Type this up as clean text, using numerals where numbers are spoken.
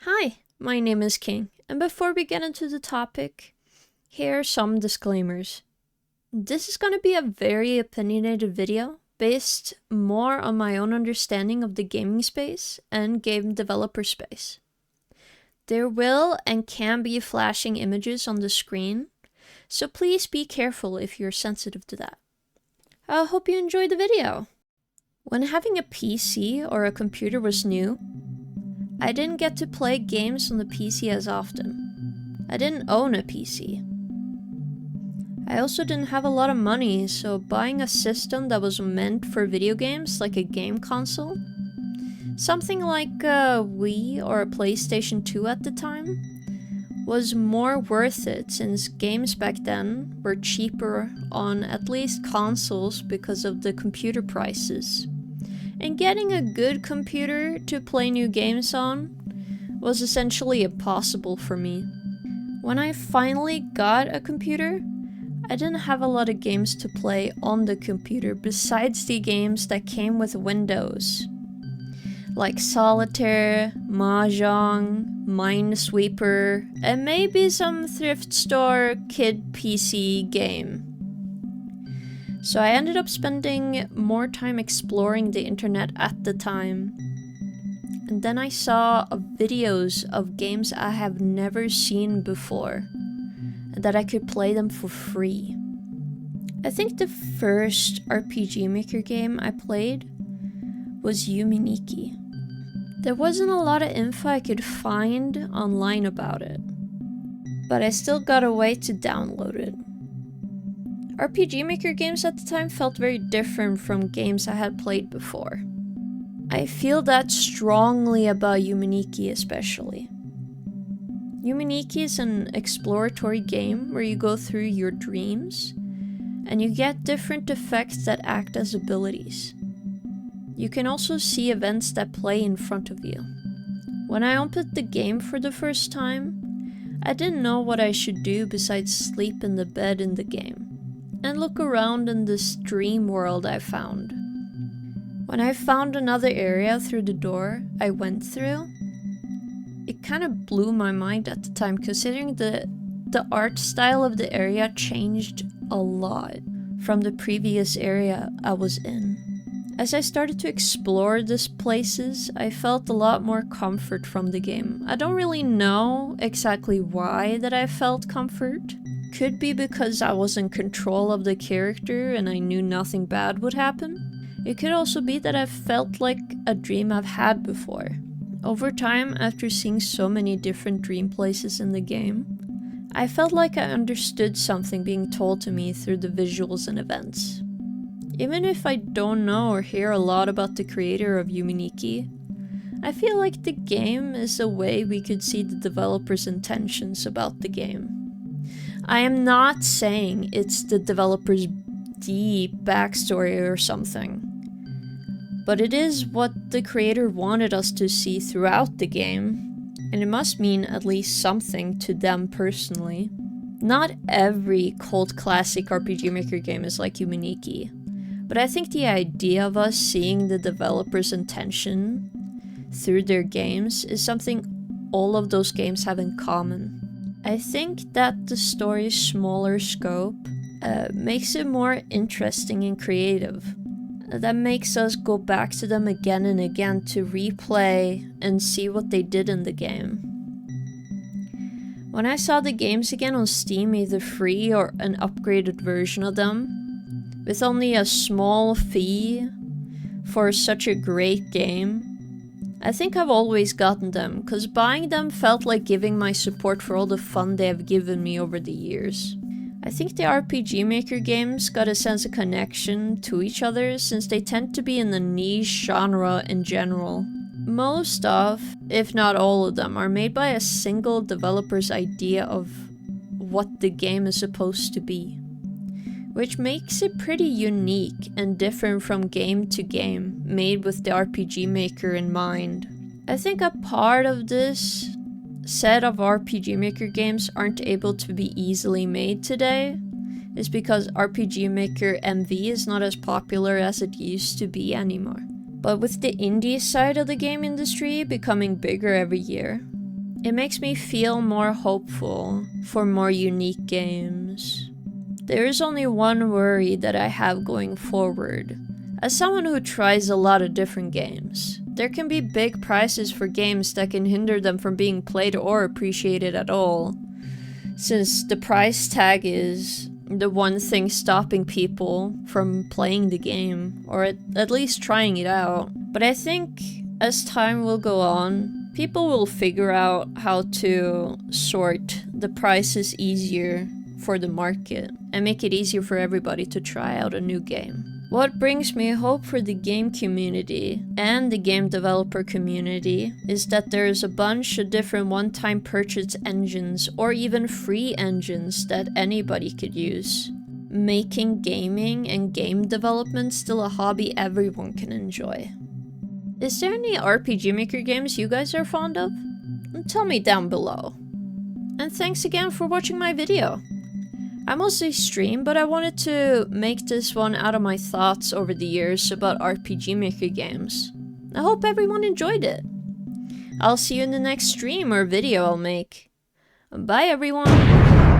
Hi, my name is King, and before we get into the topic, here are some disclaimers. This is going to be a very opinionated video, based more on my own understanding of the gaming space and game developer space. There will and can be flashing images on the screen, so please be careful if you're sensitive to that. I hope you enjoyed the video. When having a PC or a computer was new, I didn't get to play games on the PC as often. I didn't own a PC. I also didn't have a lot of money, so buying a system that was meant for video games, like a game console, something like a Wii or a PlayStation 2 at the time, was more worth it since games back then were cheaper on at least consoles because of the computer prices. And getting a good computer to play new games on was essentially impossible for me. When I finally got a computer, I didn't have a lot of games to play on the computer besides the games that came with Windows, like Solitaire, Mahjong, Minesweeper, and maybe some thrift store kid PC game. So I ended up spending more time exploring the internet at the time. And then I saw videos of games I have never seen before, and that I could play them for free. I think the first RPG Maker game I played was Yume Nikki. There wasn't a lot of info I could find online about it, but I still got a way to download it. RPG Maker games at the time felt very different from games I had played before. I feel that strongly about Yume Nikki especially. Yume Nikki is an exploratory game where you go through your dreams, and you get different effects that act as abilities. You can also see events that play in front of you. When I opened the game for the first time, I didn't know what I should do besides sleep in the bed in the game and look around in this dream world I found. When I found another area through the door I went through, it kind of blew my mind at the time, considering the art style of the area changed a lot from the previous area I was in. As I started to explore these places, I felt a lot more comfort from the game. I don't really know exactly why that I felt comfort. Could be because I was in control of the character and I knew nothing bad would happen. It could also be that I felt like a dream I've had before. Over time, after seeing so many different dream places in the game, I felt like I understood something being told to me through the visuals and events. Even if I don't know or hear a lot about the creator of Yume Nikki, I feel like the game is a way we could see the developer's intentions about the game. I am not saying it's the developer's deep backstory or something, but it is what the creator wanted us to see throughout the game, and it must mean at least something to them personally. Not every cult classic RPG Maker game is like Yume Nikki, but I think the idea of us seeing the developer's intention through their games is something all of those games have in common. I think that the story's smaller scope makes it more interesting and creative. That makes us go back to them again and again to replay and see what they did in the game. When I saw the games again on Steam, either free or an upgraded version of them, with only a small fee for such a great game, I think I've always gotten them, cause buying them felt like giving my support for all the fun they have given me over the years. I think the RPG Maker games got a sense of connection to each other since they tend to be in the niche genre in general. Most of, if not all of them, are made by a single developer's idea of what the game is supposed to be, which makes it pretty unique and different from game to game, made with the RPG Maker in mind. I think a part of this set of RPG Maker games aren't able to be easily made today is because RPG Maker MV is not as popular as it used to be anymore. But with the indie side of the game industry becoming bigger every year, It makes me feel more hopeful for more unique games. There is only one worry that I have going forward. As someone who tries a lot of different games, there can be big prices for games that can hinder them from being played or appreciated at all. Since the price tag is the one thing stopping people from playing the game, or at least trying it out. But I think as time will go on, people will figure out how to sort the prices easier for the market and make it easier for everybody to try out a new game. What brings me hope for the game community and the game developer community is that there's a bunch of different one-time purchase engines or even free engines that anybody could use, making gaming and game development still a hobby everyone can enjoy. Is there any RPG Maker games you guys are fond of? Tell me down below. And thanks again for watching my video. I mostly stream, but I wanted to make this one out of my thoughts over the years about RPG Maker games. I hope everyone enjoyed it. I'll see you in the next stream or video I'll make. Bye everyone!